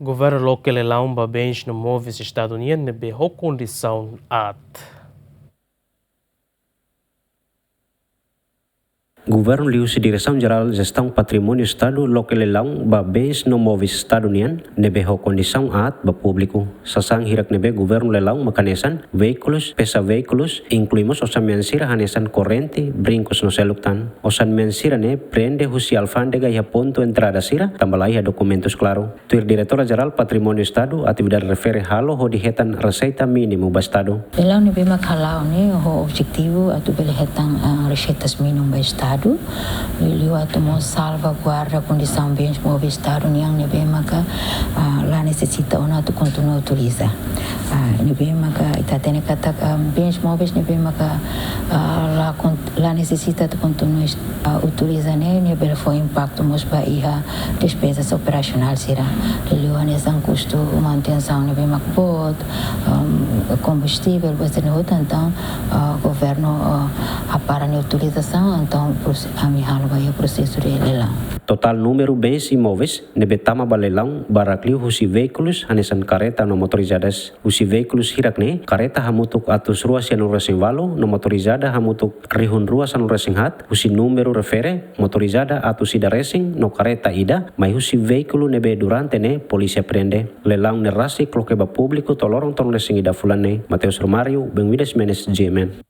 Governo local leilão para bens no móveis estadunidense berrou condição at. Governo liusi Direção-Geral Gestão Patrimônio Estado local leilão ba bens no móveis estadunidense nebeho condição at ba público. Sasang hirak nebe governo leilão makanesan veículos, pesa veículos, incluímos osan mensira hanesan corrente, brincos no seluktan. Osan mensira ne prende husi alfandega ya ponto entrada sira, tambalai documentos claro. Tuir Diretora-Geral Patrimônio Estado, atividade refere halo ho dihetan receita mínimo ba Estado. Leilão nebe makalau ne ho objetivo atu belehetan receitas mínimo ba Estado. Liu atu mo salvaguarda condição bens móveis Estado yang nebe maka lá necessita ona tu continua utiliza. Nebe maka ita tene kata bens móveis nebe maka lá necessita tu continua utiliza ne nebe foi impacto mos ba iha despesas operacional sira. Liu anesan custo manutenção nebe mak bot combustível você não então governo para a utilização então a minha vai o processo de leilão. Total número bens imóveis nebetama ba leilão barakliu husi veículos hanesan careta no motorizadas. Husi veículos hirakne careta hamutuk atus ruas yang racing valo no motorizada hamutuk rihun ruas anu racing hat. Husi número refere motorizada atus ida racing no careta ida mai husi veículo nebe durante ne polícia prende. Leilão ne rasi kloke ba público tolorong ton racing ida fulane. Mateus Romario, Bengwides Menes, GMN.